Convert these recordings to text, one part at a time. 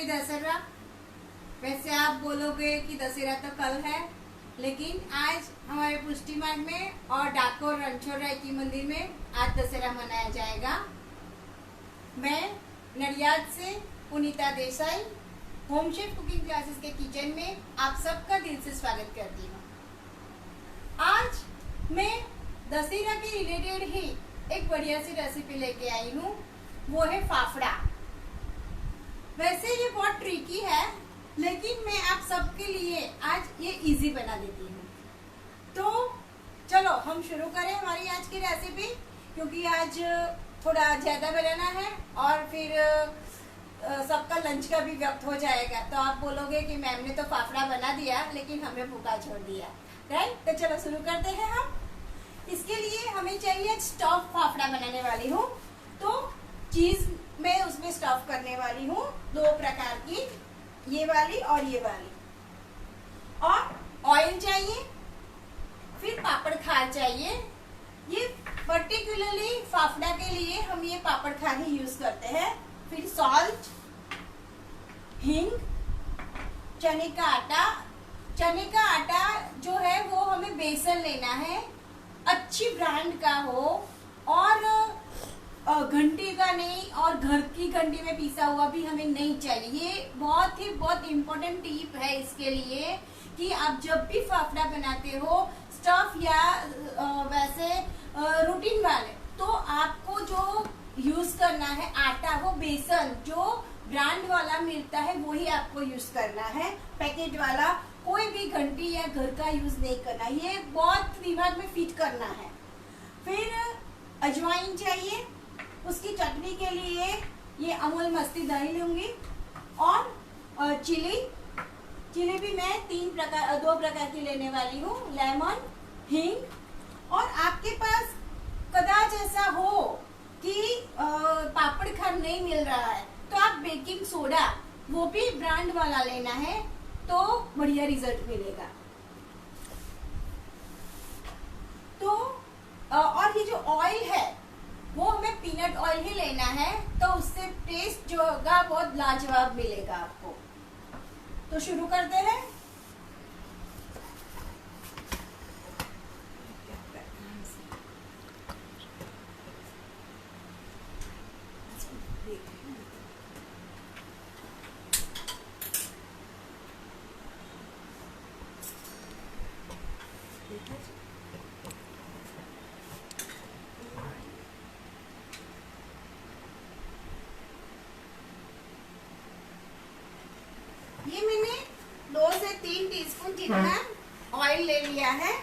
Happy Dussehra. वैसे आप बोलोगे कि दशहरा तो कल है, लेकिन आज हमारे पुष्टि मार्ग में और डाकोर रणछोड़ राय की मंदिर में आज दशहरा मनाया जाएगा। मैं नडियाद से Punita Desai home chef cooking classes के किचन में आप सबका दिल से स्वागत करती हूँ। आज मैं दशहरा के रिलेटेड ही एक बढ़िया सी रेसिपी लेके आई हूँ, वो है फाफड़ा। वैसे ये बहुत ट्रिकी है, लेकिन मैं आप सबके लिए आज ये इजी बना देती हूँ। तो चलो हम शुरू करें हमारी आज की रेसिपी, क्योंकि आज थोड़ा ज़्यादा बनाना है और फिर सबका लंच का भी वक्त हो जाएगा। तो आप बोलोगे कि मैम ने तो फाफड़ा बना दिया लेकिन हमें भूखा छोड़ दिया, राइट। तो चलो शुरू करते हैं हम। इसके लिए हमें चाहिए स्टफ फाफड़ा बनाने वाली हूँ, तो चीज मैं उसमें स्टफ करने वाली हूँ 2 प्रकार की, ये वाली और ये वाली। और ऑयल चाहिए, फिर पापड़ खार चाहिए। ये पर्टिकुलरली फाफड़ा के लिए हम ये पापड़ खार ही यूज करते हैं। फिर सॉल्ट, हींग, चने का आटा। चने का आटा जो है वो हमें बेसन लेना है, अच्छी ब्रांड का हो और घंटी का नहीं, और घर की घंटी में पीसा हुआ भी हमें नहीं चाहिए। ये बहुत इम्पोर्टेंट टिप है इसके लिए कि आप जब भी फाफड़ा बनाते हो स्टफ या वैसे रूटीन वाले, तो आपको जो यूज करना है आटा, वो बेसन जो ब्रांड वाला मिलता है वही आपको यूज करना है। पैकेट वाला कोई भी घंटी या घर का यूज नहीं करना, ये बहुत दिमाग में फिट करना है। फिर अजवाइन चाहिए, उसकी चटनी के लिए ये अमूल मस्ती दही लूंगी। और चिली भी मैं 2 प्रकार की लेने वाली हूँ, लेमन, हींग। और आपके पास कदाच ऐसा हो कि पापड़ खार नहीं मिल रहा है, तो आप बेकिंग सोडा वो भी ब्रांड वाला लेना है, तो बढ़िया रिजल्ट मिलेगा। तो और ये जो ऑयल है वो हमें पीनट ऑयल ही लेना है, तो उससे टेस्ट जो होगा बहुत लाजवाब मिलेगा आपको। तो शुरू करते हैं। ये मैंने 2 से 3 टीस्पून जितना ऑयल ले लिया है।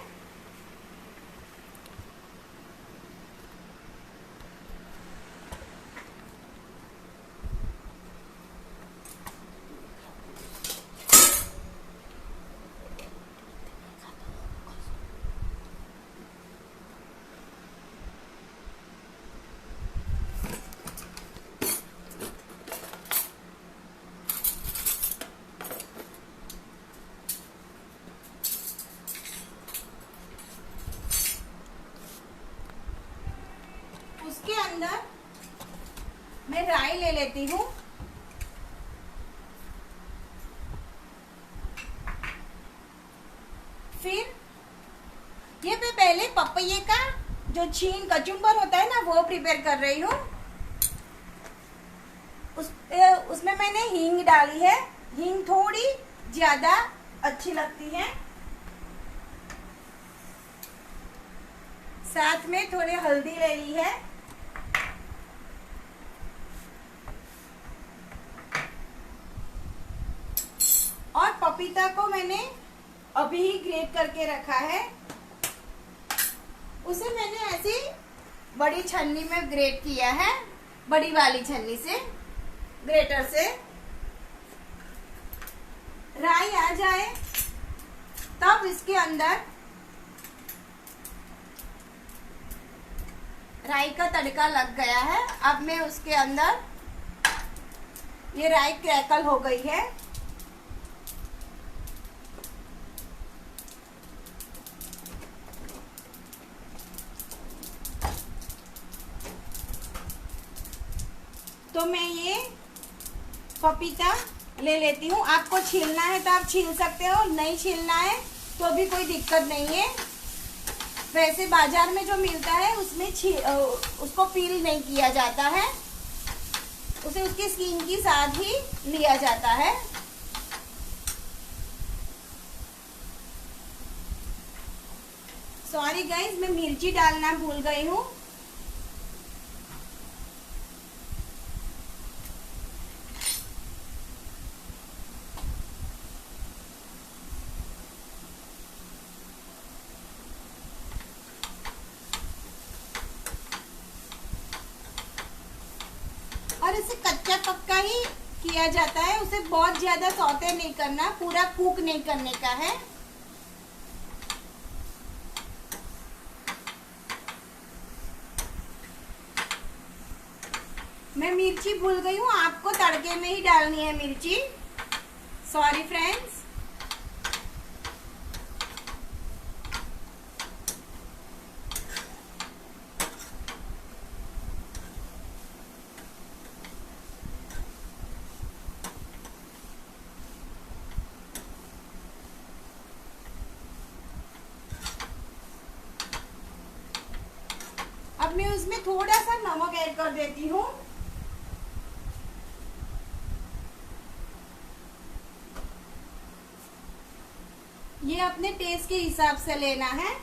उसके अंदर मैं राई ले लेती हूँ। फिर ये मैं पहले पपैये का जो छीन कचुम्बर होता है ना, वो प्रिपेयर कर रही हूँ। उसमें मैंने हींग डाली है, हींग थोड़ी ज्यादा अच्छी लगती है। साथ में थोड़ी हल्दी ले ली है। और पपीता को मैंने अभी ही ग्रेट करके रखा है, उसे मैंने ऐसी बड़ी छन्नी में ग्रेट किया है, बड़ी वाली छन्नी से, ग्रेटर से। राई आ जाए तब इसके अंदर राई का तड़का लग गया है। अब मैं उसके अंदर, ये राई क्रैकल हो गई है, तो मैं ये पपीता ले लेती हूँ। आपको छीलना है तो आप छील सकते हो, नहीं छीलना है तो भी कोई दिक्कत नहीं है। वैसे बाजार में जो मिलता है उसमें उसको पील नहीं किया जाता है, उसे उसकी स्किन के साथ ही लिया जाता है। सॉरी गाइस, मैं मिर्ची डालना भूल गई हूँ। और इसे कच्चा पक्का ही किया जाता है, उसे बहुत ज्यादा सौते नहीं करना, पूरा कुक नहीं करने का है। मैं मिर्ची भूल गई हूँ, आपको तड़के में ही डालनी है मिर्ची। Sorry friends. अब मैं उसमें थोड़ा सा नमक ऐड कर देती हूँ। ये अपने टेस्ट के हिसाब से लेना है।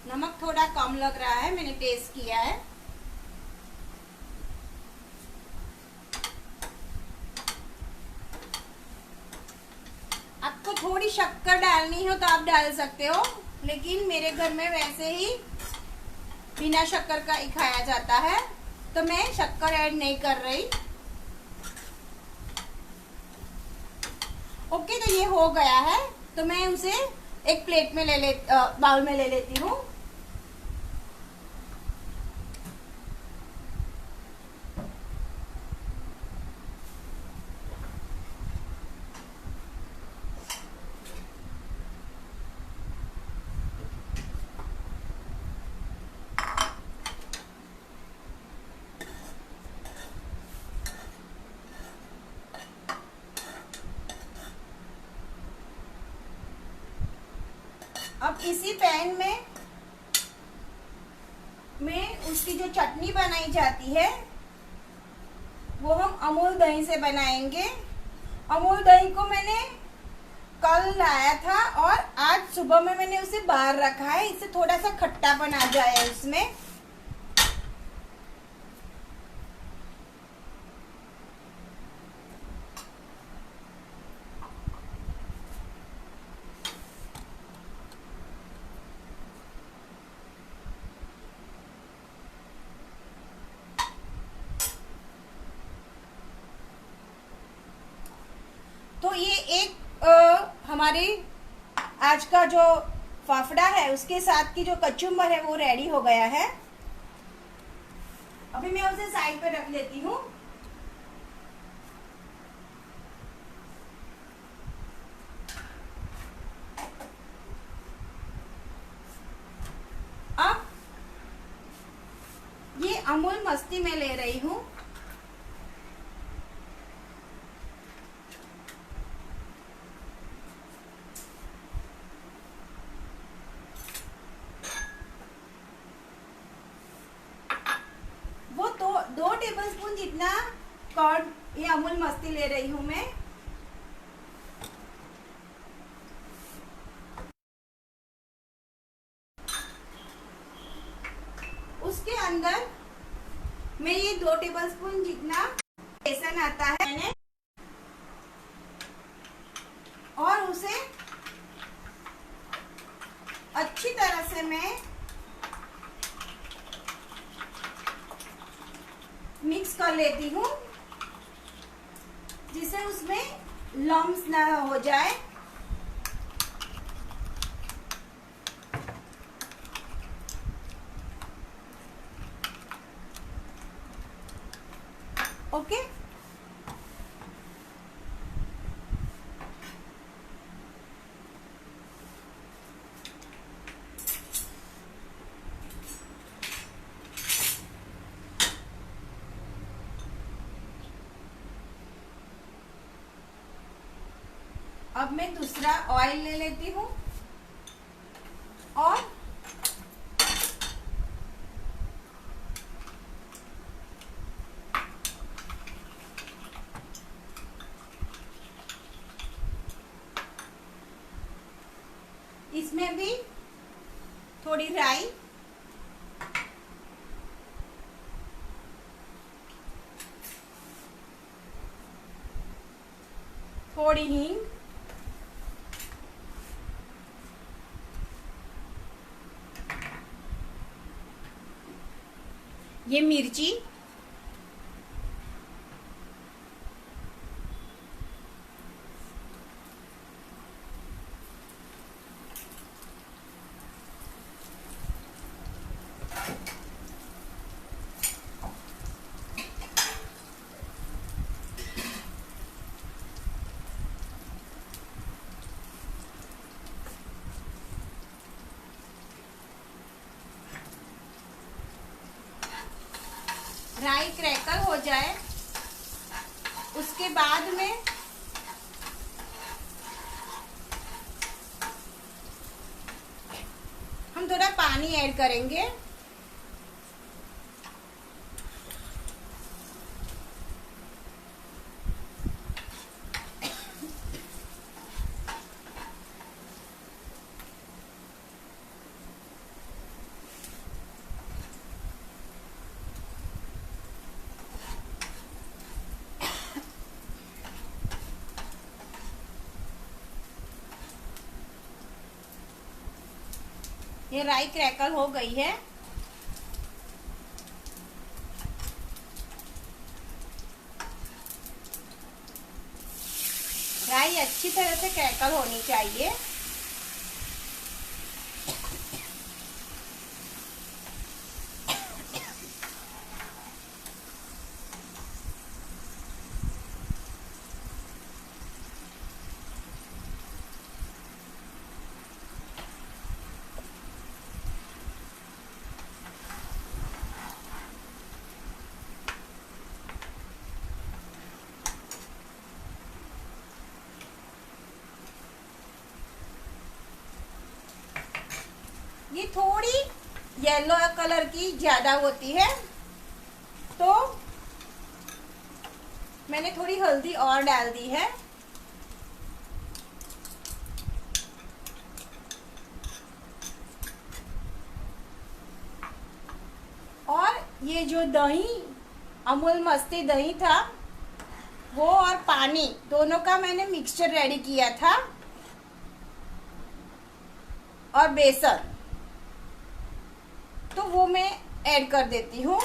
नमक थोड़ा कम लग रहा है, मैंने टेस्ट किया है। आपको थोड़ी शक्कर डालनी हो तो आप डाल सकते हो, लेकिन मेरे घर में वैसे ही बिना शक्कर का ही खाया जाता है, तो मैं शक्कर ऐड नहीं कर रही। ओके, तो ये हो गया है, तो मैं उसे एक प्लेट में बाउल में ले लेती हूँ। अब इसी पैन में उसकी जो चटनी बनाई जाती है वो हम अमूल दही से बनाएंगे। अमूल दही को मैंने कल लाया था और आज सुबह में मैंने उसे बाहर रखा है, इससे थोड़ा सा खट्टापन आ जाए उसमें। तो ये एक हमारी आज का जो फाफड़ा है उसके साथ की जो कचुम्बर है वो रेडी हो गया है। अभी मैं उसे साइड पे रख लेती हूँ। अब ये अमूल मस्ती में ले रही हूँ। वो 2 टेबलस्पून जितना कर्ड ये अमूल मस्ती ले रही हूँ मैं। उसके अंदर मैं ये 2 टेबलस्पून जितना बेसन आता है मैंने, और उसे अच्छी तरह से मैं मिक्स कर लेती हूँ, जिससे उसमें लम्स ना हो जाए। ओके, अब मैं दूसरा ऑयल ले लेती हूँ और इसमें भी थोड़ी राई, थोड़ी हींग, ये मिर्ची, राई क्रैकल हो जाए उसके बाद में हम थोड़ा पानी ऐड करेंगे। ये राई क्रैकल हो गई है। राई अच्छी तरह से क्रैकल होनी चाहिए। ये थोड़ी येलो कलर की ज्यादा होती है तो मैंने थोड़ी हल्दी और डाल दी है। और ये जो दही, अमूल मस्ती दही था वो और पानी दोनों का मैंने मिक्सचर रेडी किया था, और बेसन तो वो मैं ऐड कर देती हूँ।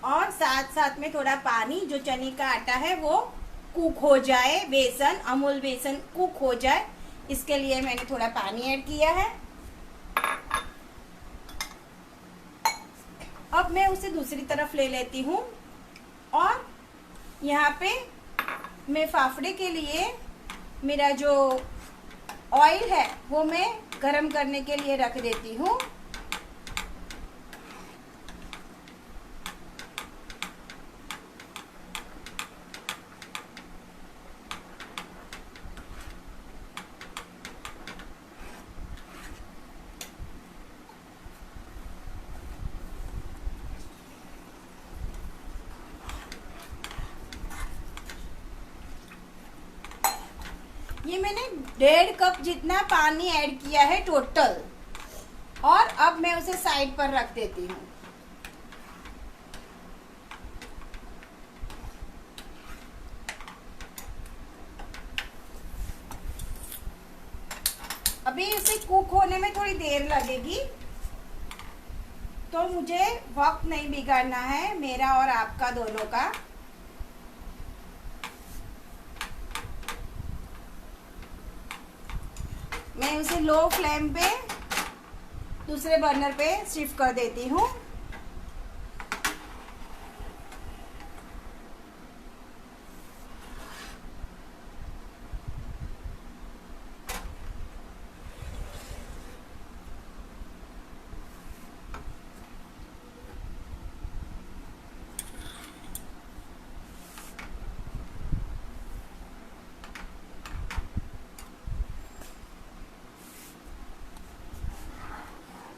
और साथ साथ में थोड़ा पानी, जो चने का आटा है वो कुक हो जाए, बेसन, अमूल बेसन कुक हो जाए, इसके लिए मैंने थोड़ा पानी ऐड किया है। अब मैं उसे दूसरी तरफ ले लेती हूँ और यहाँ पे मैं फाफड़े के लिए मेरा जो ऑयल है वो मैं गरम करने के लिए रख देती हूँ। ये मैंने 1.5 कप जितना पानी ऐड किया है टोटल, और अब मैं उसे साइड पर रख देती हूँ। अभी इसे कुक होने में थोड़ी देर लगेगी, तो मुझे वक्त नहीं बिगाड़ना है मेरा और आपका दोनों का। मैं उसे लो फ्लेम पे दूसरे बर्नर पे शिफ्ट कर देती हूँ।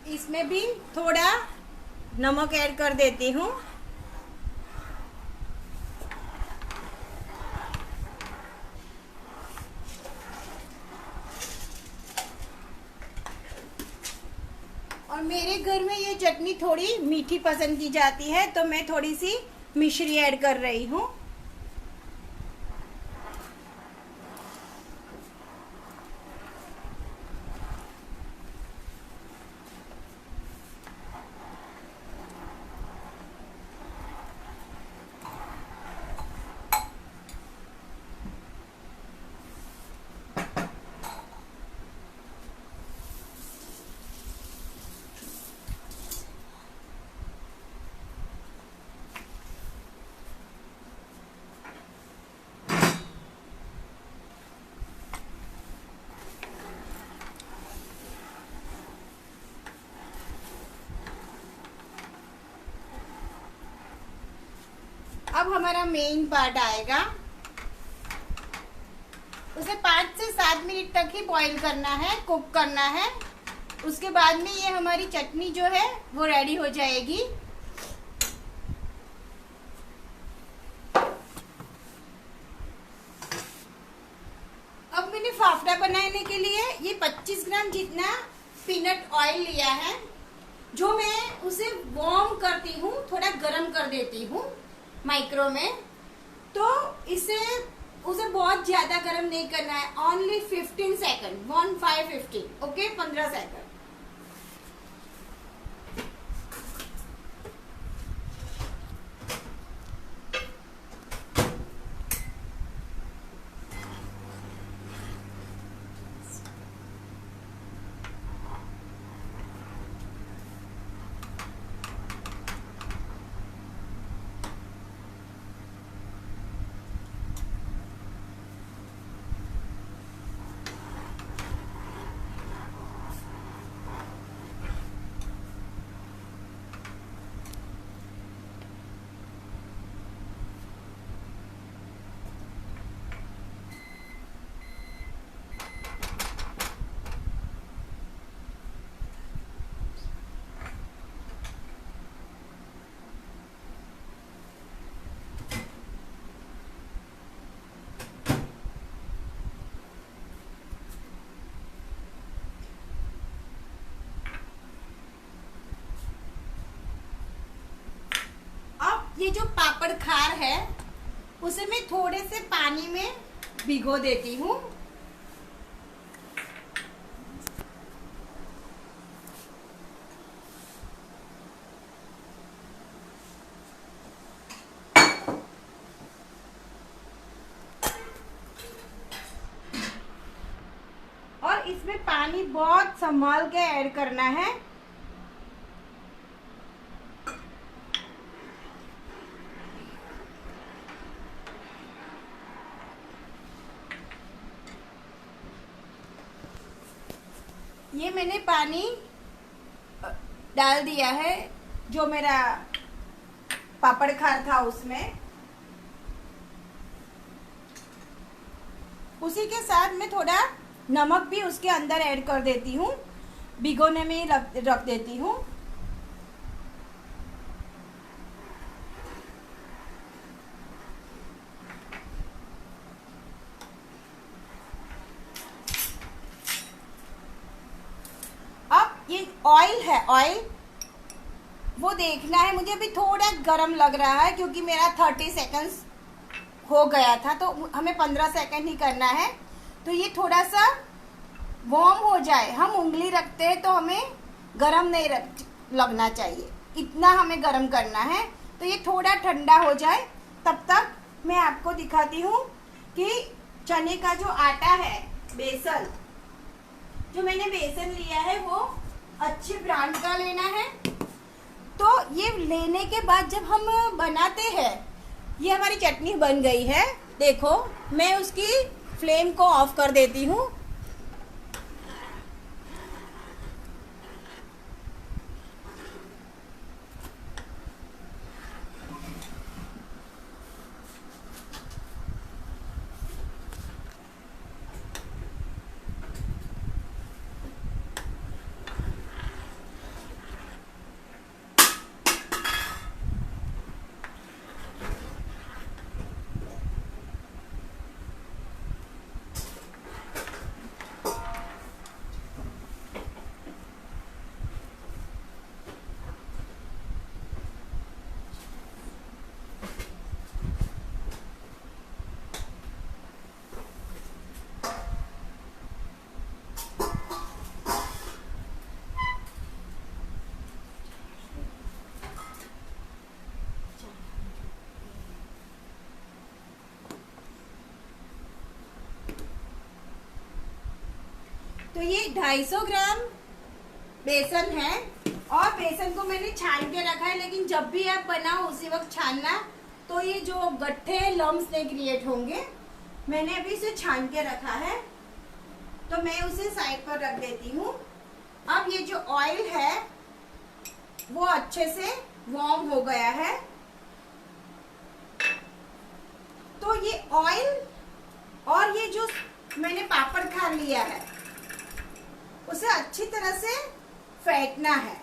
इसमें भी थोड़ा नमक ऐड कर देती हूँ। और मेरे घर में ये चटनी थोड़ी मीठी पसंद की जाती है, तो मैं थोड़ी सी मिश्री ऐड कर रही हूँ। अब हमारा मेन पार्ट आएगा, उसे 5 से 7 मिनट तक ही बॉईल करना है, कुक करना है। उसके बाद में ये हमारी चटनी जो है वो रेडी हो जाएगी। अब मैंने फाफड़ा बनाने के लिए ये 25 ग्राम जितना पीनट ऑयल लिया है, जो मैं उसे वार्म करती हूँ, थोड़ा गर्म कर देती हूँ माइक्रो में। तो इसे उसे बहुत ज्यादा गर्म नहीं करना है, ओनली 15 सेकंड, 15 ओके, 15 सेकंड। ये जो पापड़ खार है उसे मैं थोड़े से पानी में भिगो देती हूँ। और इसमें पानी बहुत संभाल के ऐड करना है। ये मैंने पानी डाल दिया है जो मेरा पापड़ खार था उसमें। उसी के साथ मैं थोड़ा नमक भी उसके अंदर ऐड कर देती हूँ, भिगोने में ही रख देती हूँ। ये ऑयल है, ऑयल वो देखना है मुझे। अभी थोड़ा गरम लग रहा है क्योंकि मेरा 30 सेकंड्स हो गया था, तो हमें 15 सेकंड ही करना है। तो ये थोड़ा सा वार्म हो जाए, हम उंगली रखते हैं तो हमें गरम नहीं लगना चाहिए, इतना हमें गरम करना है। तो ये थोड़ा ठंडा हो जाए तब तक मैं आपको दिखाती हूँ कि चने का जो आटा है, बेसन, जो मैंने बेसन लिया है वो अच्छे ब्रांड का लेना है। तो ये लेने के बाद जब हम बनाते हैं, ये हमारी चटनी बन गई है। देखो मैं उसकी फ्लेम को ऑफ कर देती हूँ। तो ये 250 ग्राम बेसन है और बेसन को मैंने छान के रखा है, लेकिन जब भी आप बनाओ उसी वक्त छानना, तो ये जो गट्ठे लम्स नहीं क्रिएट होंगे। मैंने अभी इसे छान के रखा है तो मैं उसे साइड पर रख देती हूँ। अब ये जो ऑयल है वो अच्छे से वार्म हो गया है, तो ये ऑयल और ये जो मैंने पापड़ खार लिया है उसे अच्छी तरह से फेंटना है।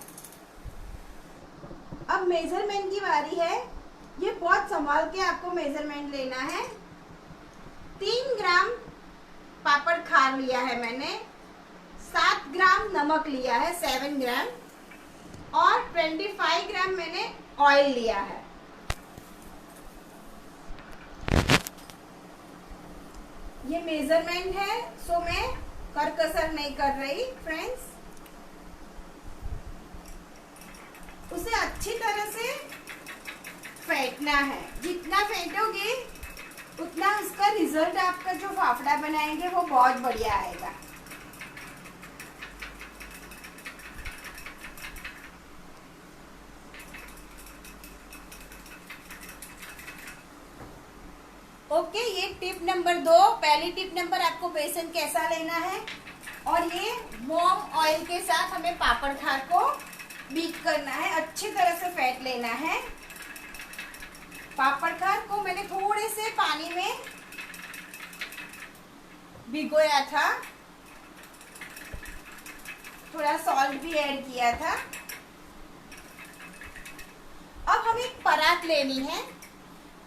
अब मेजरमेंट की बारी है, ये बहुत संभाल के आपको मेजरमेंट लेना है। 3 ग्राम पापड़ खार लिया है मैंने, 7 ग्राम नमक लिया है, 7 ग्राम, और 25 ग्राम मैंने ऑयल लिया है। ये मेजरमेंट है, सो मैं करकसर नहीं कर रही फ्रेंड्स। उसे अच्छी तरह से फेंटना है, जितना फेंटोगे उतना उसका रिजल्ट, आपका जो फाफड़ा बनाएंगे वो बहुत बढ़िया आएगा। ओके, ये टिप नंबर 2। पहली टिप नंबर, आपको बेसन कैसा लेना है, और ये वार्म ऑयल के साथ हमें पापड़ खार को बीट करना है, अच्छी तरह से फेंट लेना है। पापड़ खार को मैंने थोड़े से पानी में भिगोया था, थोड़ा सॉल्ट भी ऐड किया था। अब हमें एक परात लेनी है,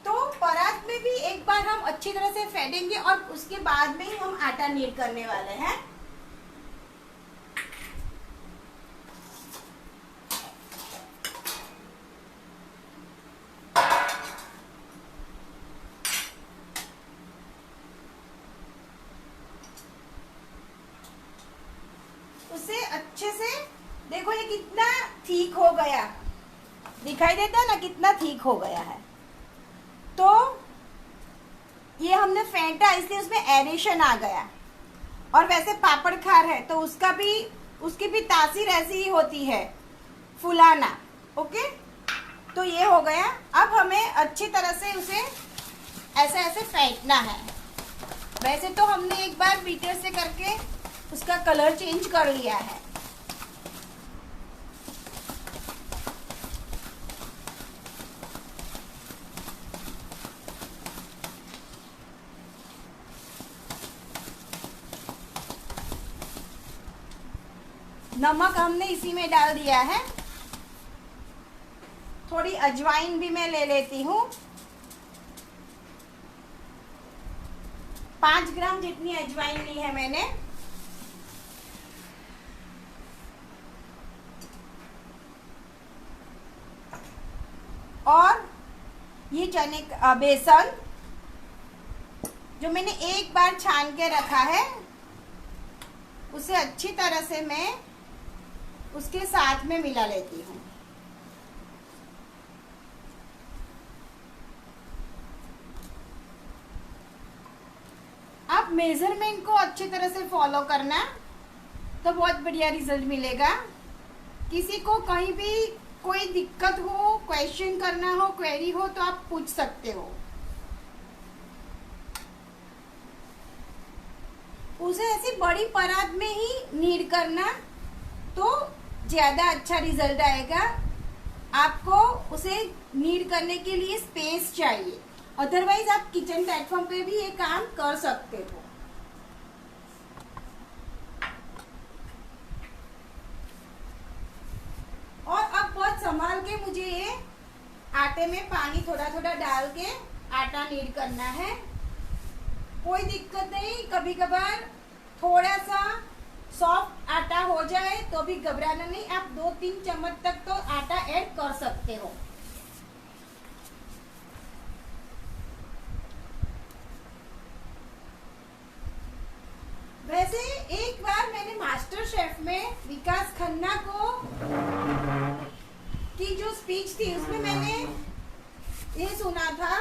तो परात में भी एक बार हम अच्छी तरह से फेंटेंगे और उसके बाद में ही हम आटा नीड करने वाले हैं। उसे अच्छे से, देखो ये कितना ठीक हो गया, दिखाई देता है ना कितना ठीक हो गया है। तो ये हमने फेंटा इसलिए उसमें एरेशन आ गया, और वैसे पापड़ खार है तो उसकी भी तासीर ऐसी ही होती है, फुलाना। ओके, तो ये हो गया। अब हमें अच्छी तरह से उसे ऐसे ऐसे फेंटना है। वैसे तो हमने एक बार बीटर से करके उसका कलर चेंज कर लिया है। नमक हमने इसी में डाल दिया है, थोड़ी अजवाइन भी मैं ले लेती हूँ, 5 ग्राम जितनी अजवाइन ली है मैंने। और ये चने का बेसन जो मैंने एक बार छान के रखा है उसे अच्छी तरह से मैं उसके साथ में मिला लेती हूँ। आप मेजरमेंट को अच्छी तरह से फॉलो करना तो बहुत बढ़िया रिजल्ट मिलेगा। किसी को कहीं भी कोई दिक्कत हो, क्वेश्चन करना हो, क्वेरी हो तो आप पूछ सकते हो। उसे ऐसी बड़ी परात में ही नीड करना तो ज़्यादा अच्छा रिजल्ट आएगा। आपको उसे नीड करने के लिए स्पेस चाहिए, अदरवाइज आप किचन प्लेटफॉर्म पे भी ये काम कर सकते हो। और अब बहुत संभाल के मुझे ये आटे में पानी थोड़ा थोड़ा डाल के आटा नीड करना है। कोई दिक्कत नहीं, कभी कभार थोड़ा सा सॉफ्ट आटा हो जाए तो भी घबराना नहीं, आप 2-3 चम्मच तक तो आटा ऐड कर सकते हो। वैसे एक बार मैंने मास्टर शेफ में विकास खन्ना को की जो स्पीच थी उसमें मैंने ये सुना था,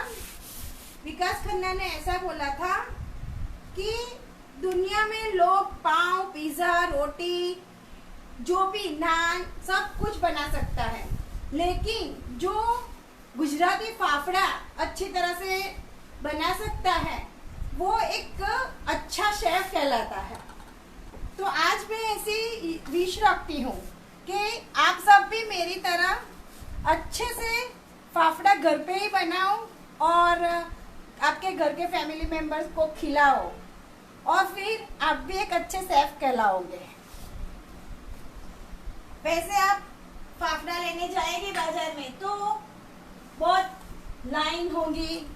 विकास खन्ना ने ऐसा बोला था कि दुनिया में लोग पाव, पिज्जा, रोटी, जो भी नान सब कुछ बना सकता है, लेकिन जो गुजराती फाफड़ा अच्छी तरह से बना सकता है वो एक अच्छा शेफ कहलाता है। तो आज मैं ऐसी विश रखती हूँ कि आप सब भी मेरी तरह अच्छे से फाफड़ा घर पे ही बनाओ और आपके घर के फैमिली मेंबर्स को खिलाओ और फिर आप भी एक अच्छे शेफ कहलाओगे। वैसे आप फाफड़ा लेने जाएंगे बाजार में तो बहुत लाइन होगी,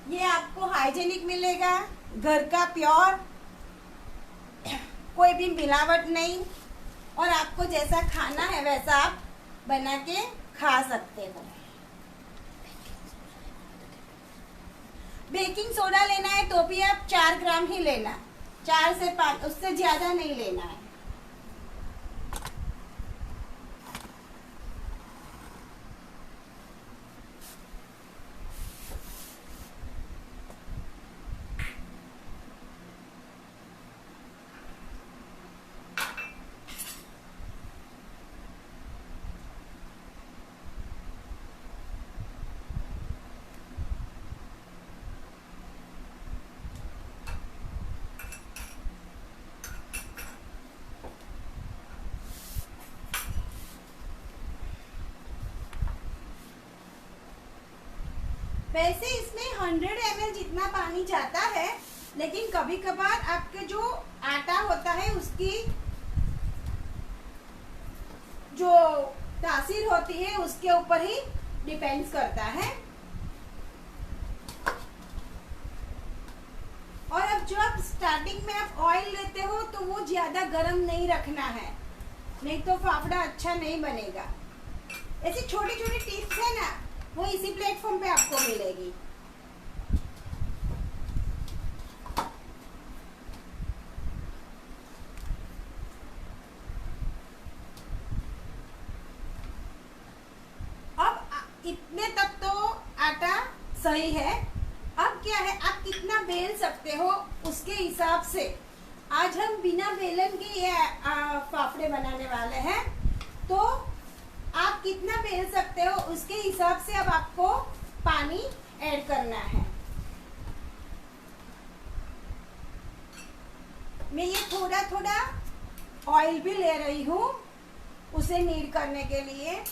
ये आपको हाइजेनिक मिलेगा, घर का प्योर, कोई भी मिलावट नहीं, और आपको जैसा खाना है वैसा आप बना के खा सकते हो। बेकिंग सोडा लेना है तो भी आप 4 ग्राम ही लेना, 4 से 5, उससे ज्यादा नहीं लेना है। वैसे इसमें 100 ml जितना पानी जाता है, लेकिन कभी कभार आपके जो आटा होता है उसकी जो तासीर होती है उसके ऊपर ही डिपेंड्स करता है। और अब जो आप स्टार्टिंग में आप ऑयल लेते हो तो वो ज्यादा गर्म नहीं रखना है, नहीं तो फाफड़ा अच्छा नहीं बनेगा। ऐसी छोटी छोटी टिप्स है ना, वो इसी प्लेटफॉर्म पे आपको मिलेगी। अब इतने तक तो आटा सही है। अब क्या है, आप कितना बेल सकते हो उसके हिसाब से आज हम बिना बेलन के ये फाफड़े बनाने वाले हैं, तो आप कितना बेल सकते हो उसके हिसाब से अब आपको पानी ऐड करना है। मैं ये थोड़ा थोड़ा ऑयल भी ले रही हूँ उसे नीड करने के लिए।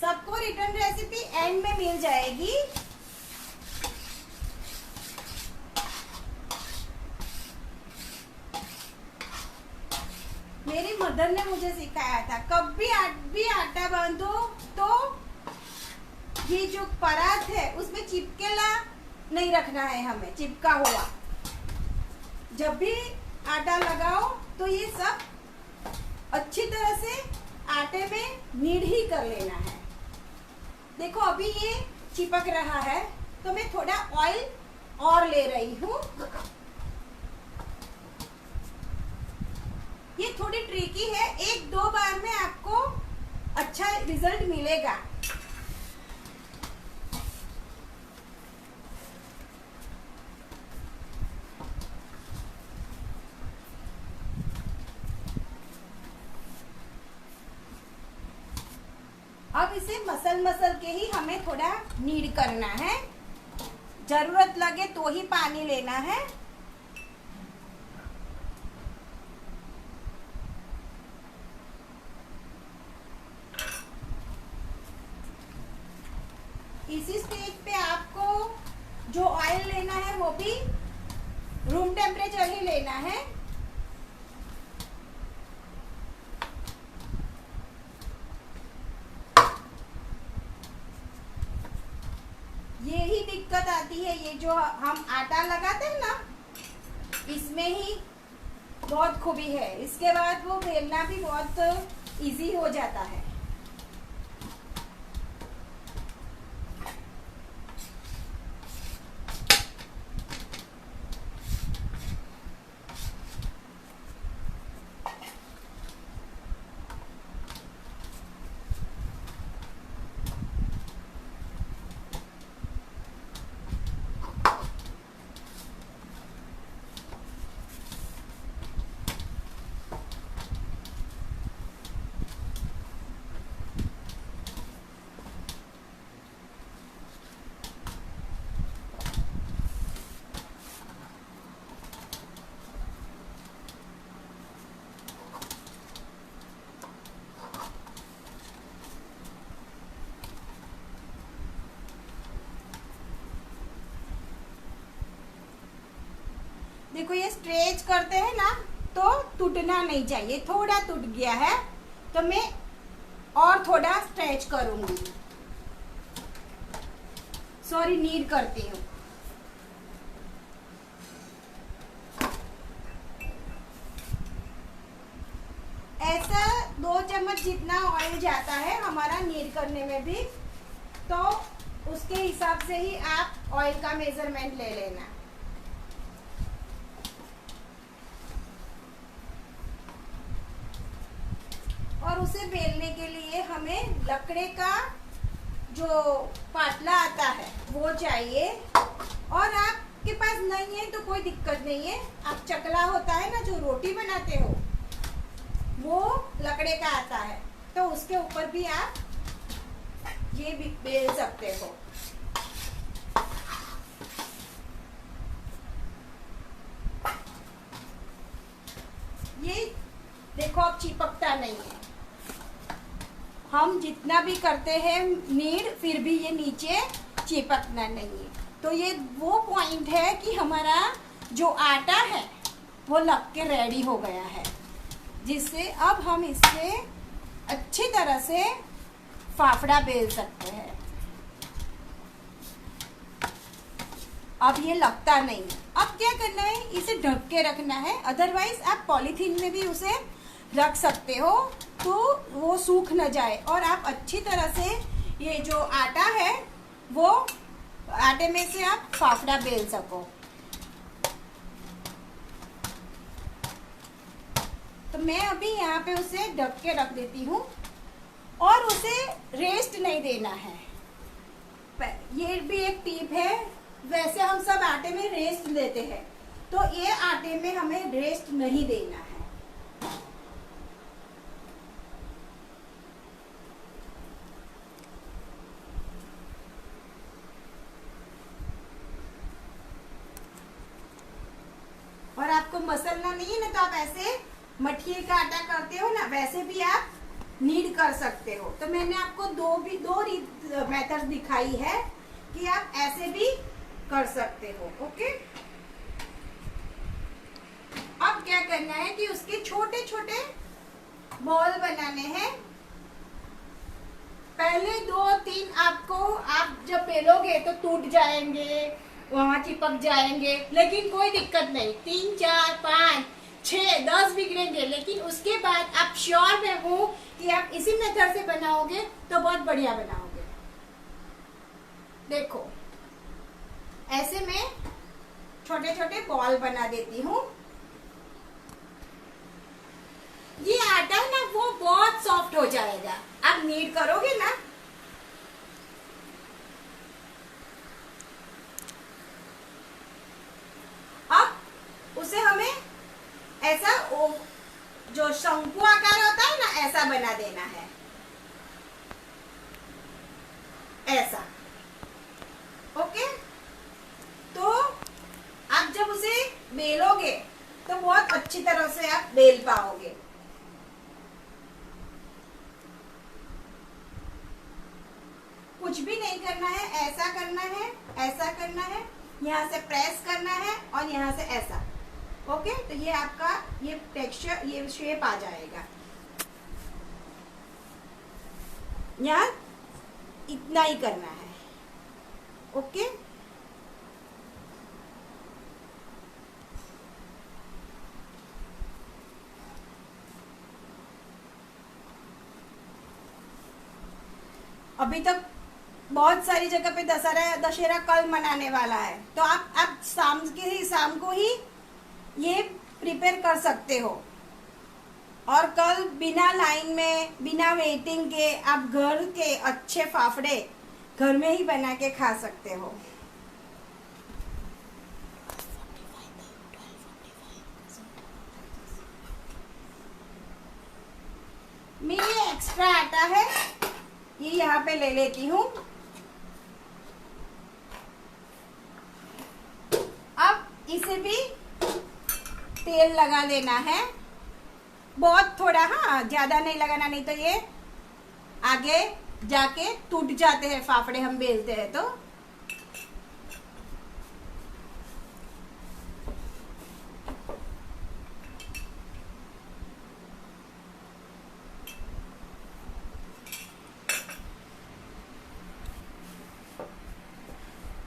सबको रिटर्न रेसिपी एंड में मिल जाएगी। मेरी मदर ने मुझे सिखाया था, कभी भी आटा बांधो तो ये जो परात है उसमें चिपकेला नहीं रखना है हमें, चिपका हुआ। जब भी आटा लगाओ तो ये सब अच्छी तरह से आटे में नीड ही कर लेना है। देखो अभी ये चिपक रहा है तो मैं थोड़ा ऑयल और ले रही हूँ। ये थोड़ी ट्रिकी है, एक दो बार में आपको अच्छा रिजल्ट मिलेगा। अब इसे मसल के ही हमें थोड़ा नीड करना है, जरूरत लगे तो ही पानी लेना है। इसी स्टेज पे आपको जो ऑयल लेना है वो भी रूम टेम्परेचर ही लेना है। यही दिक्कत आती है, ये जो हम आटा लगाते हैं ना, इसमें ही बहुत खूबी है। इसके बाद वो बेलना भी बहुत इजी हो जाता है। देखो ये स्ट्रेच करते हैं ना तो टूटना नहीं चाहिए। थोड़ा टूट गया है तो मैं और थोड़ा स्ट्रेच करूंगी, सॉरी नीड करती हूँ। ऐसा 2 चम्मच जितना ऑयल जाता है हमारा नीड करने में भी, तो उसके हिसाब से ही आप ऑयल का मेजरमेंट ले लेना। और उसे बेलने के लिए हमें लकड़े का जो पाटला आता है वो चाहिए। और आपके पास नहीं है तो कोई दिक्कत नहीं है, आप चकला होता है ना जो रोटी बनाते हो, वो लकड़े का आता है, तो उसके ऊपर भी आप ये भी बेल सकते हो। ये देखो अब चिपकता नहीं है। हम जितना भी करते हैं नीड, फिर भी ये नीचे चिपकना नहीं है। तो ये वो पॉइंट है कि हमारा जो आटा है वो लग के रेडी हो गया है, जिससे अब हम इससे अच्छी तरह से फाफड़ा बेल सकते हैं। अब ये लगता नहीं है। अब क्या करना है, इसे ढक के रखना है, अदरवाइज आप पॉलीथीन में भी उसे रख सकते हो तो वो सूख न जाए और आप अच्छी तरह से ये जो आटा है वो आटे में से आप फाफड़ा बेल सको। तो मैं अभी यहाँ पे उसे ढक के रख देती हूँ और उसे रेस्ट नहीं देना है। ये भी एक टिप है, वैसे हम सब आटे में रेस्ट देते हैं, तो ये आटे में हमें रेस्ट नहीं देना है। और आपको मसलना नहीं है ना, तो आप ऐसे मठिए का आटा करते हो ना, वैसे भी आप नीड कर सकते हो। तो मैंने आपको दो मेथड दिखाई है कि आप ऐसे भी कर सकते हो। ओके, अब क्या करना है कि उसके छोटे छोटे बॉल बनाने हैं। पहले 2-3 आपको आप जब बेलोगे तो टूट जाएंगे, वहां चिपक जाएंगे, लेकिन कोई दिक्कत नहीं। 3, 4, 5, 6, 10 बिगड़ेंगे, लेकिन उसके बाद आप श्योर में हूँ कि आप इसी मेथड से बनाओगे तो बहुत बढ़िया बनाओगे। देखो ऐसे में छोटे छोटे बॉल बना देती हूँ। ये आटा है ना वो बहुत सॉफ्ट हो जाएगा, आप नीड करोगे ना। अब उसे हमें ऐसा जो शंकु आकार होता है ना, ऐसा बना देना है, ऐसा। ओके, तो आप जब उसे बेलोगे तो बहुत अच्छी तरह से आप बेल पाओगे। कुछ भी नहीं करना है, ऐसा करना है, ऐसा करना है, यहाँ से प्रेस करना है और यहाँ से ऐसा। ओके, तो ये आपका ये टेक्सचर, ये शेप आ जाएगा। यहाँ इतना ही करना है। ओके, अभी तक बहुत सारी जगह पे दशहरा कल मनाने वाला है, तो आप शाम को ही ये प्रिपेयर कर सकते हो। और कल बिना लाइन में, बिना वेटिंग के आप घर के अच्छे फाफड़े घर में ही बना के खा सकते हो। मेरे एक्स्ट्रा आटा है, ये यहाँ पे ले लेती हूँ। अब इसे भी तेल लगा लेना है, बहुत थोड़ा, हाँ ज्यादा नहीं लगाना, नहीं तो ये आगे जाके टूट जाते हैं फाफड़े, हम बेलते हैं तो।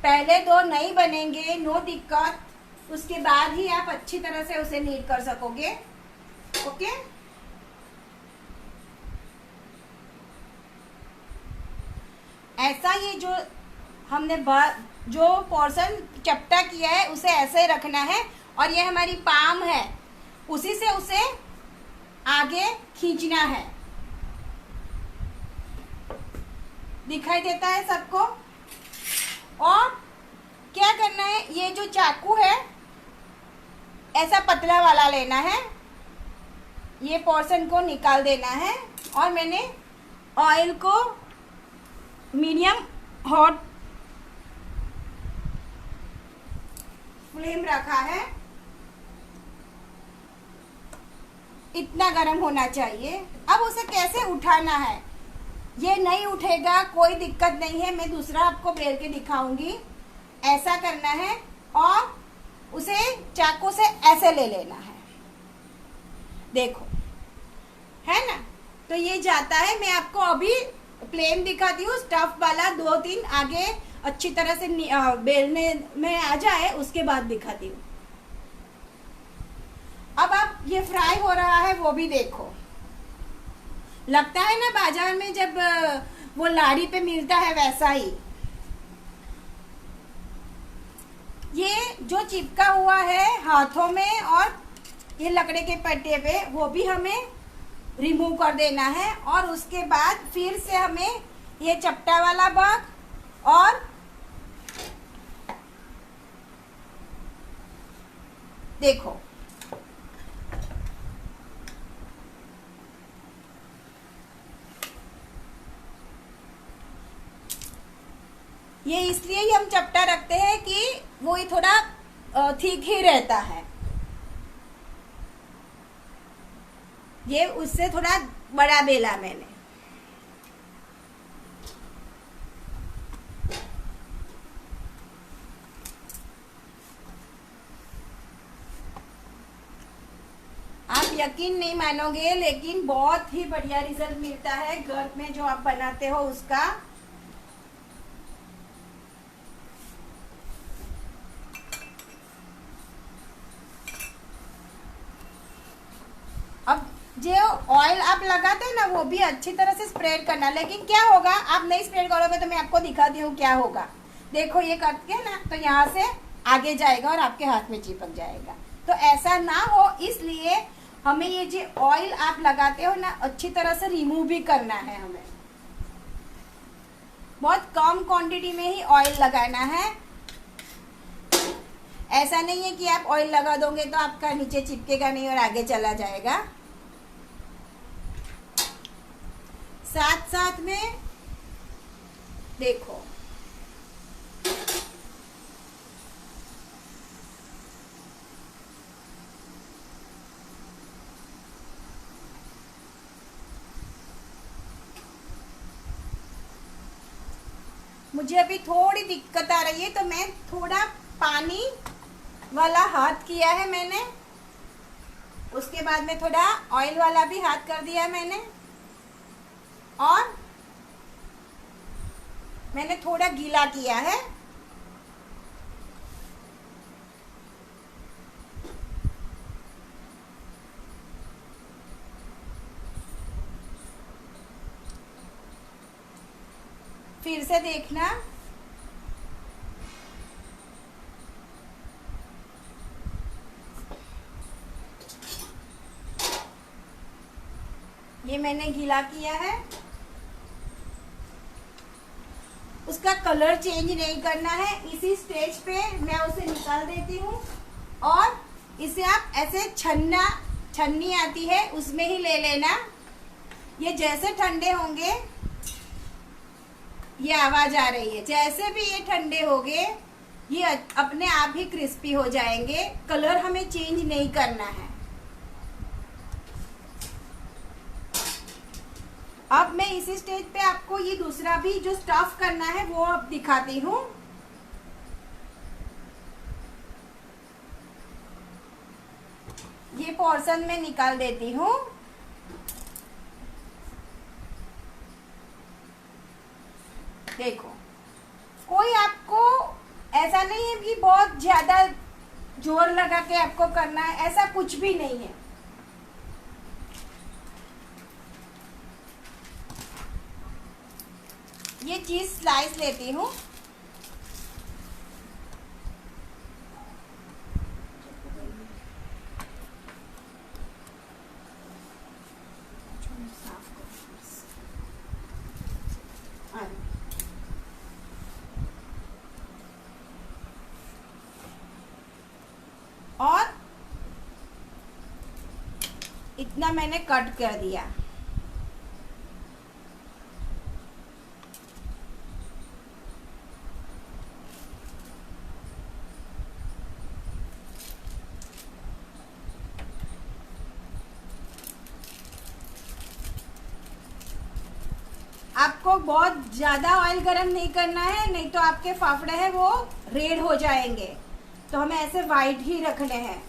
पहले 2 नहीं बनेंगे, नो दिक्कत, उसके बाद ही आप अच्छी तरह से उसे नीट कर सकोगे। ओके, ऐसा ये जो हमने जो पोर्शन चपटा किया है उसे ऐसे रखना है, और ये हमारी पाम है, उसी से उसे आगे खींचना है। दिखाई देता है सबको? और क्या करना है, ये जो चाकू है ऐसा पतला वाला लेना है, ये पोर्शन को निकाल देना है। और मैंने ऑयल को मीडियम हॉट फ्लेम रखा है, इतना गर्म होना चाहिए। अब उसे कैसे उठाना है, ये नहीं उठेगा कोई दिक्कत नहीं है, मैं दूसरा आपको बेल के दिखाऊंगी। ऐसा करना है और उसे चाकू से ऐसे ले लेना है, देखो, है ना। तो ये जाता है, मैं आपको अभी प्लेन दिखाती हूँ, स्टफ वाला 2-3 आगे अच्छी तरह से बेलने में आ जाए उसके बाद दिखाती हूँ। अब आप ये फ्राई हो रहा है वो भी देखो, लगता है ना बाजार में जब वो लाड़ी पे मिलता है वैसा ही। ये जो चिपका हुआ है हाथों में और ये लकड़े के पट्टे पे, वो भी हमें रिमूव कर देना है। और उसके बाद फिर से हमें ये चपटा वाला भाग और देखो, ये इसलिए ही हम चपटा रखते हैं कि वो ही थोड़ा ठीक ही रहता है। ये उससे थोड़ा बड़ा बेला मैंने। आप यकीन नहीं मानोगे, लेकिन बहुत ही बढ़िया रिजल्ट मिलता है घर में जो आप बनाते हो उसका। अब जो ऑयल आप लगाते हैं ना वो भी अच्छी तरह से स्प्रेड करना, लेकिन क्या होगा आप नहीं स्प्रेड करोगे तो मैं आपको दिखाती हूँ क्या होगा। देखो ये करके ना तो यहाँ से आगे जाएगा और आपके हाथ में चिपक जाएगा। तो ऐसा ना हो इसलिए हमें ये जो ऑयल आप लगाते हो ना अच्छी तरह से रिमूव भी करना है। हमें बहुत कम क्वांटिटी में ही ऑयल लगाना है। ऐसा नहीं है कि आप ऑयल लगा दोगे तो आपका नीचे चिपकेगा नहीं और आगे चला जाएगा। साथ साथ में देखो मुझे अभी थोड़ी दिक्कत आ रही है तो मैं थोड़ा पानी वाला हाथ किया है मैंने, उसके बाद में थोड़ा ऑयल वाला भी हाथ कर दिया मैंने, और मैंने थोड़ा गीला किया है। फिर से देखना, ये मैंने गीला किया है। उसका कलर चेंज नहीं करना है। इसी स्टेज पे मैं उसे निकाल देती हूँ और इसे आप ऐसे छन्नी आती है उसमें ही ले लेना। ये जैसे ठंडे होंगे, ये आवाज आ रही है, जैसे भी ये ठंडे होंगे ये अपने आप ही क्रिस्पी हो जाएंगे। कलर हमें चेंज नहीं करना है। अब मैं इसी स्टेज पे आपको ये दूसरा भी जो स्टफ करना है वो अब दिखाती हूँ। ये पोर्शन में निकाल देती हूँ। देखो कोई आपको ऐसा नहीं है कि बहुत ज्यादा जोर लगा के आपको करना है, ऐसा कुछ भी नहीं है। ये चीज स्लाइस लेती हूँ। और इतना मैंने कट कर दिया। आपको बहुत ज्यादा ऑयल गरम नहीं करना है, नहीं तो आपके फाफड़े हैं वो रेड हो जाएंगे। तो हमें ऐसे वाइट ही रखने हैं।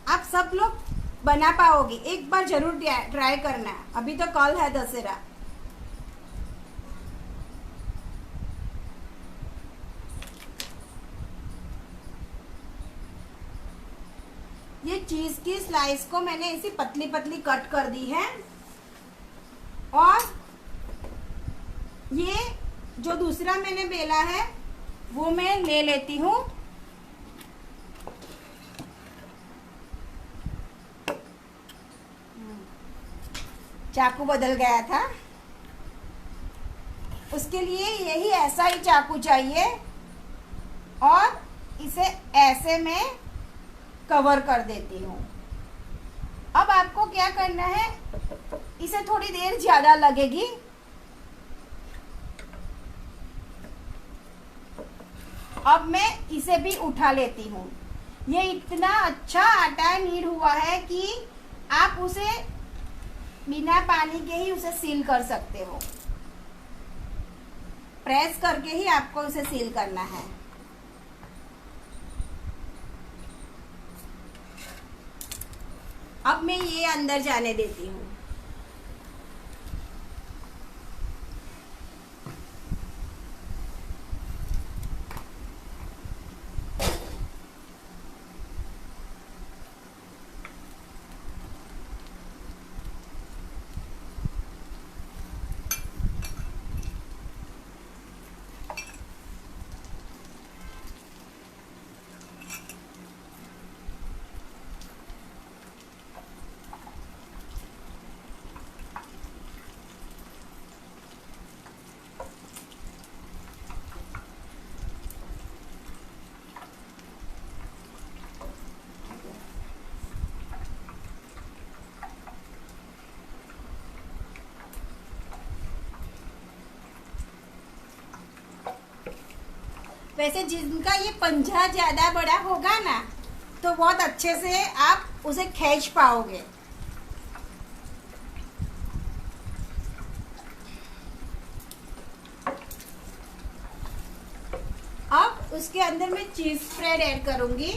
आप सब लोग बना पाओगे, एक बार जरूर ट्राई करना। अभी तो कल है दशहरा। ये चीज की स्लाइस को मैंने ऐसी पतली पतली कट कर दी है। और ये जो दूसरा मैंने बेला है वो मैं ले लेती हूँ। चाकू बदल गया था, उसके लिए यही ऐसा ही चाकू चाहिए और इसे ऐसे में कवर कर देती हूँ। अब आपको क्या करना है, इसे थोड़ी देर ज्यादा लगेगी। अब मैं इसे भी उठा लेती हूँ। ये इतना अच्छा आटा नीड हुआ है कि आप उसे बिना पानी के ही उसे सील कर सकते हो। प्रेस करके ही आपको उसे सील करना है। अब मैं ये अंदर जाने देती हूँ। वैसे जिनका ये पंजा ज्यादा बड़ा होगा ना तो बहुत अच्छे से आप उसे खींच पाओगे। अब उसके अंदर मैं चीज स्प्रेड ऐड करूंगी,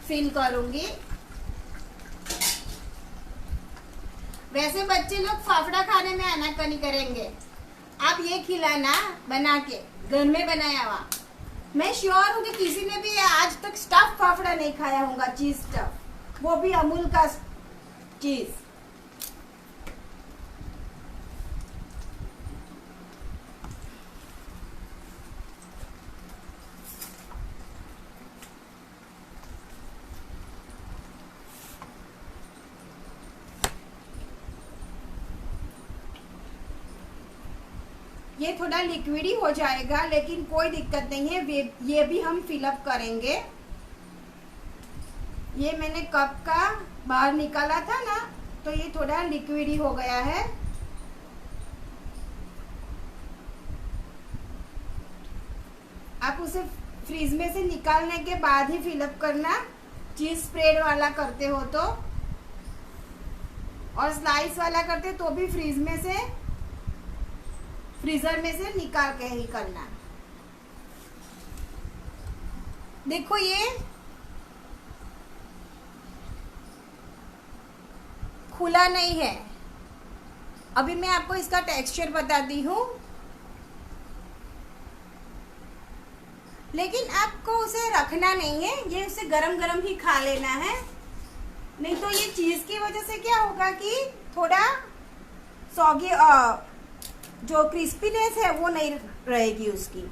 फिल करूंगी। वैसे बच्चे लोग फाफड़ा खाने में आनाकानी करेंगे, आप ये खिलाना बना के, घर में बनाया हुआ। मैं श्योर हूँ कि किसी ने भी आज तक स्टफ फाफड़ा नहीं खाया होगा, चीज स्टफ, वो भी अमूल का चीज। ये थोड़ा लिक्विड ही हो जाएगा लेकिन कोई दिक्कत नहीं है, ये भी हम फिलअप करेंगे। ये मैंने कप का बाहर निकाला था ना, तो ये थोड़ा लिक्विड ही हो गया है। आप उसे फ्रीज में से निकालने के बाद ही फिलअप करना, चीज स्प्रेड वाला करते हो तो, और स्लाइस वाला करते तो भी फ्रीजर में से निकाल के ही करना। देखो ये खुला नहीं है। अभी मैं आपको इसका टेक्सचर बताती हूँ, लेकिन आपको उसे रखना नहीं है, ये उसे गरम गरम ही खा लेना है। नहीं तो ये चीज की वजह से क्या होगा कि थोड़ा सॉगी जो क्रिस्पीनेस है वो नहीं रहेगी उसकी।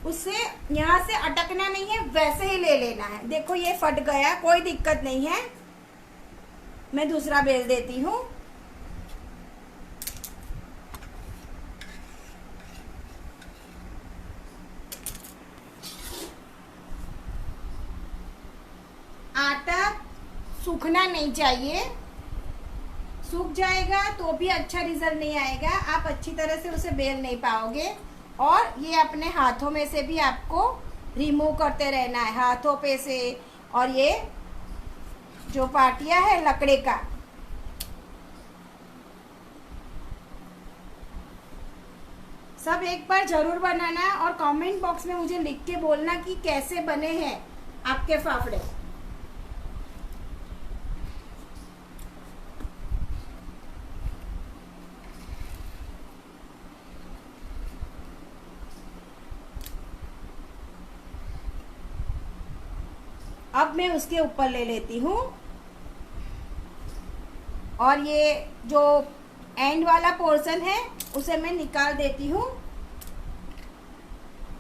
उससे यहाँ से अटकना नहीं है, वैसे ही ले लेना है। देखो ये फट गया, कोई दिक्कत नहीं है, मैं दूसरा बेल देती हूँ। आटा सूखना नहीं चाहिए, सूख जाएगा तो भी अच्छा रिजल्ट नहीं आएगा, आप अच्छी तरह से उसे बेल नहीं पाओगे। और ये अपने हाथों में से भी आपको रिमूव करते रहना है, हाथों पे से। और ये जो पाटिया है लकड़े का, सब एक बार जरूर बनाना और कमेंट बॉक्स में मुझे लिख के बोलना कि कैसे बने हैं आपके फाफड़े। अब मैं उसके ऊपर ले लेती हूँ और ये जो एंड वाला पोर्शन है उसे मैं निकाल देती हूँ,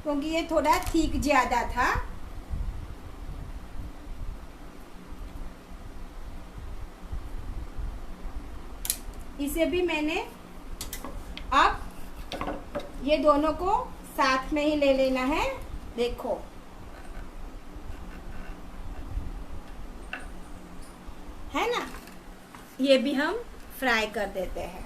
क्योंकि ये थोड़ा थिक ज्यादा था। इसे भी मैंने अब ये दोनों को साथ में ही ले लेना है। देखो है ना, ये भी हम फ्राई कर देते हैं।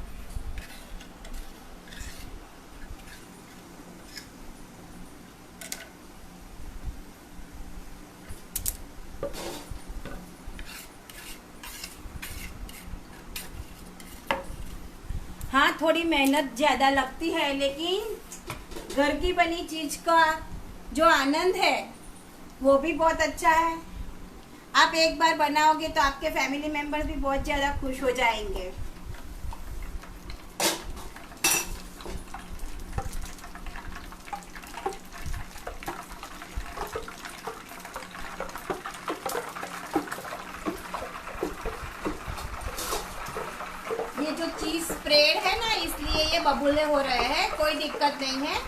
हाँ थोड़ी मेहनत ज्यादा लगती है, लेकिन घर की बनी चीज का जो आनंद है वो भी बहुत अच्छा है। आप एक बार बनाओगे तो आपके फैमिली मेंबर्स भी बहुत ज़्यादा खुश हो जाएंगे। ये जो चीज स्प्रेड है ना, इसलिए ये बबूले हो रहे हैं। कोई दिक्कत नहीं है,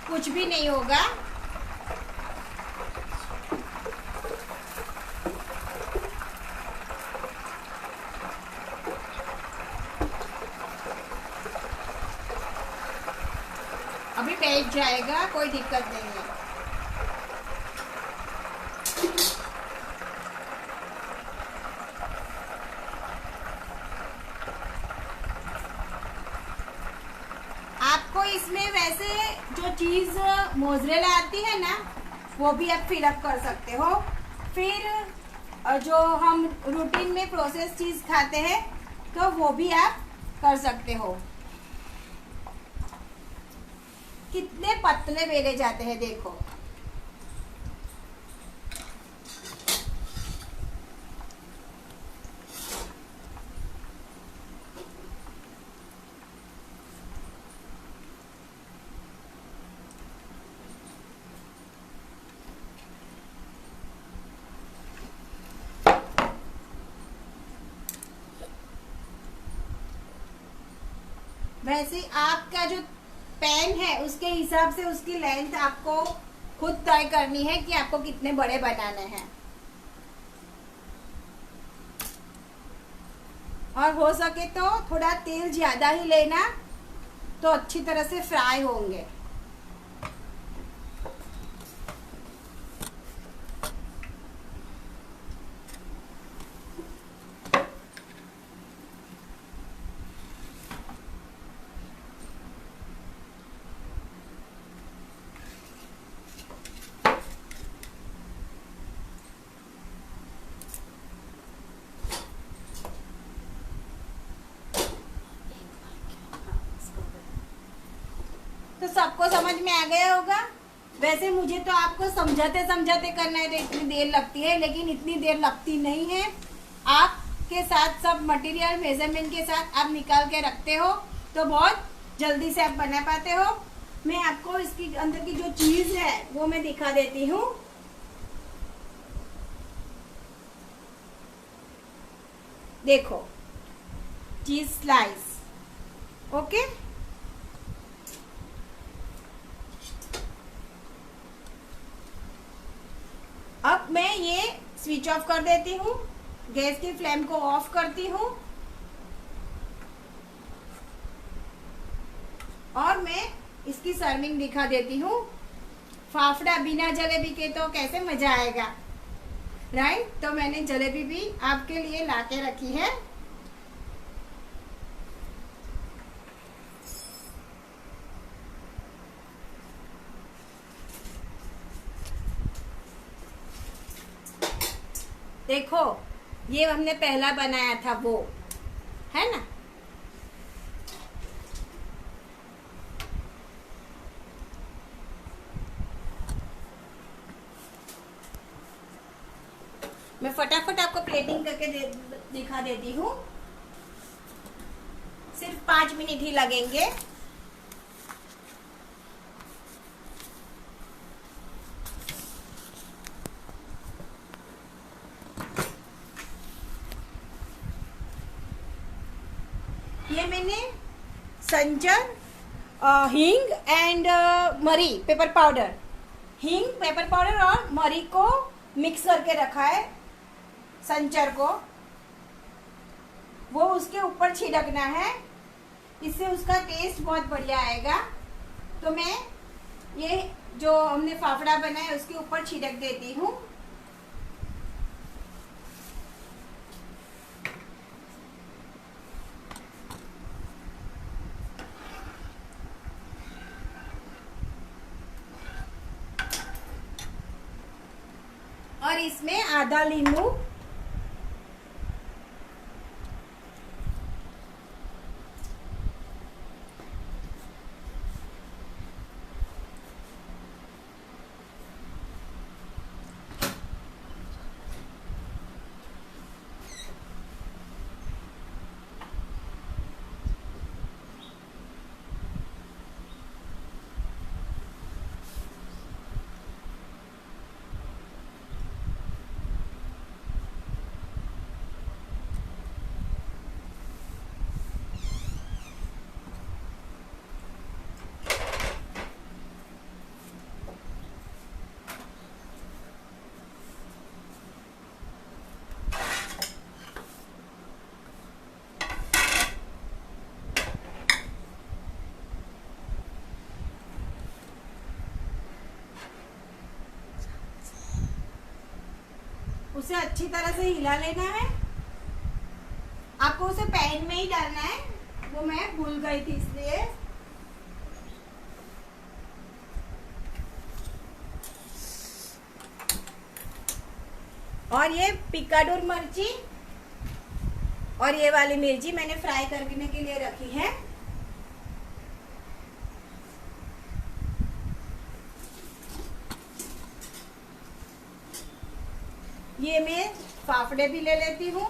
कुछ भी नहीं होगा। अभी बैठ जाएगा, कोई दिक्कत नहीं है। आपको इसमें वैसे जो चीज मोज़रेला आती है ना, वो भी आप फिलअप कर सकते हो। फिर जो हम रूटीन में प्रोसेस चीज खाते हैं तो वो भी आप कर सकते हो। कितने पतले बेले जाते हैं देखो। वैसे आपका जो पैन है उसके हिसाब से उसकी लेंथ आपको खुद तय करनी है कि आपको कितने बड़े बनाने हैं। और हो सके तो थोड़ा तेल ज्यादा ही लेना, तो अच्छी तरह से फ्राई होंगे। तो सबको समझ में आ गया होगा। वैसे मुझे तो आपको समझाते समझाते करना है तो इतनी देर लगती है, लेकिन इतनी देर लगती नहीं है। आपके साथ सब मटेरियल मेजरमेंट के साथ आप निकाल के रखते हो तो बहुत जल्दी से आप बना पाते हो। मैं आपको इसकी अंदर की जो चीज है वो मैं दिखा देती हूँ। देखो, चीज स्लाइस, ओके। अब मैं ये स्विच ऑफ कर देती हूँ, गैस की फ्लेम को ऑफ करती हूँ और मैं इसकी सर्विंग दिखा देती हूँ। फाफड़ा बिना जलेबी के तो कैसे मजा आएगा, राइट। तो मैंने जलेबी भी आपके लिए लाके रखी है। देखो, ये हमने पहला बनाया था वो, है ना। मैं फटाफट आपको प्लेटिंग करके दिखा देती हूँ। सिर्फ 5 मिनट ही लगेंगे। ये मैंने संचर, हींग एंड मरी पेपर पाउडर, हींग पेपर पाउडर और मरी को मिक्स करके रखा है। संचर को वो उसके ऊपर छिड़कना है, इससे उसका टेस्ट बहुत बढ़िया आएगा। तो मैं ये जो हमने फाफड़ा बनाया है उसके ऊपर छिड़क देती हूँ। और इसमें आधा नींबू, उसे अच्छी तरह से हिला लेना है। आपको उसे पैन में ही डालना है, वो मैं भूल गई थी इसलिए। और ये पिकाडोर मिर्ची और ये वाली मिर्ची मैंने फ्राई करने के लिए रखी है। ये मैं फाफड़े भी ले लेती हूँ।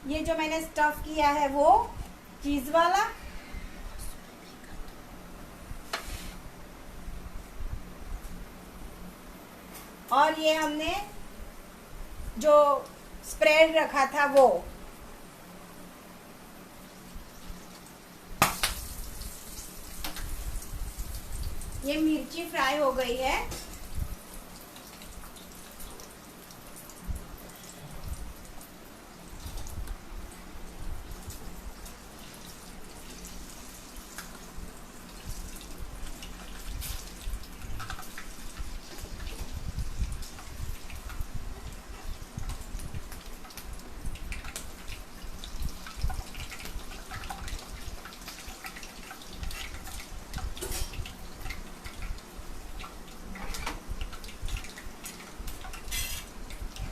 ये जो मैंने स्टफ किया है वो चीज वाला, और ये हमने जो स्प्रेड रखा था वो। ये मिर्ची फ्राई हो गई है।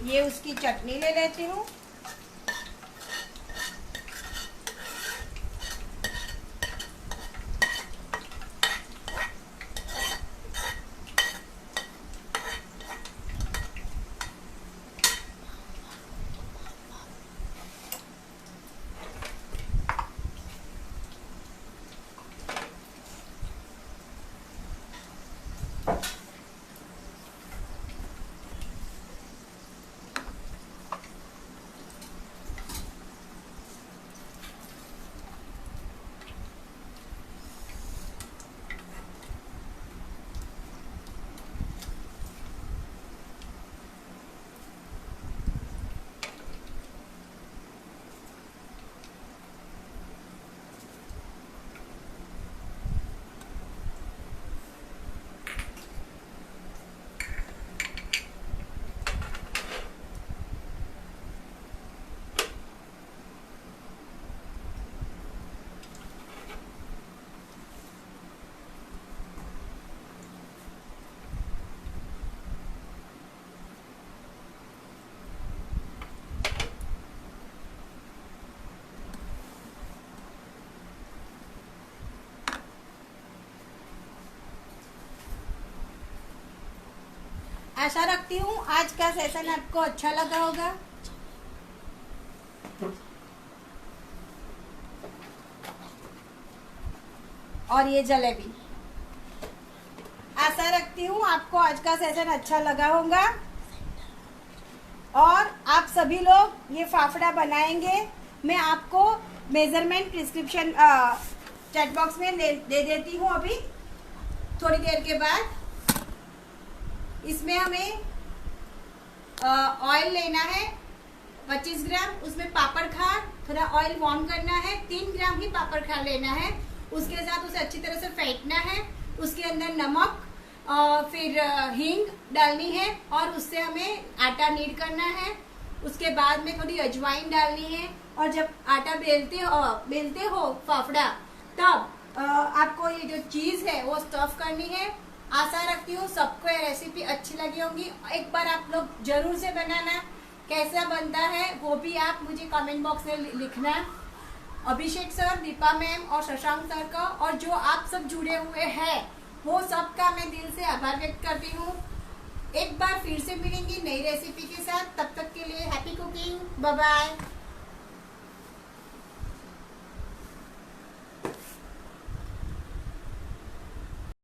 ये उसकी चटनी ले लेती हूँ। आशा रखती हूँ आज का सेशन आपको अच्छा लगा होगा। और ये जलेबी, आशा रखती हूँ आपको आज का सेशन अच्छा लगा होगा और आप सभी लोग ये फाफड़ा बनाएंगे। मैं आपको मेजरमेंट प्रिस्क्रिप्शन चैट बॉक्स में दे देती हूँ अभी थोड़ी देर के बाद। इसमें हमें ऑयल लेना है 25 ग्राम, उसमें पापड़ खार, थोड़ा ऑयल वार्म करना है, 3 ग्राम ही पापड़ खार लेना है। उसके साथ उसे अच्छी तरह से फेंटना है। उसके अंदर नमक फिर हींग डालनी है और उससे हमें आटा नीड करना है। उसके बाद में थोड़ी अजवाइन डालनी है और जब आटा बेलते हो फाफड़ा, तब आपको ये जो चीज़ है वो स्टफ करनी है। आशा रखती हूँ सबको ये रेसिपी अच्छी लगी होगी। एक बार आप लोग जरूर से बनाना, कैसा बनता है वो भी आप मुझे कमेंट बॉक्स में लिखना। अभिषेक सर, दीपा मैम और शशांक सर का और जो आप सब जुड़े हुए हैं वो सबका मैं दिल से आभार व्यक्त करती हूँ। एक बार फिर से मिलेंगी नई रेसिपी के साथ, तब तक के लिए हैप्पी कुकिंग, बाय बाय।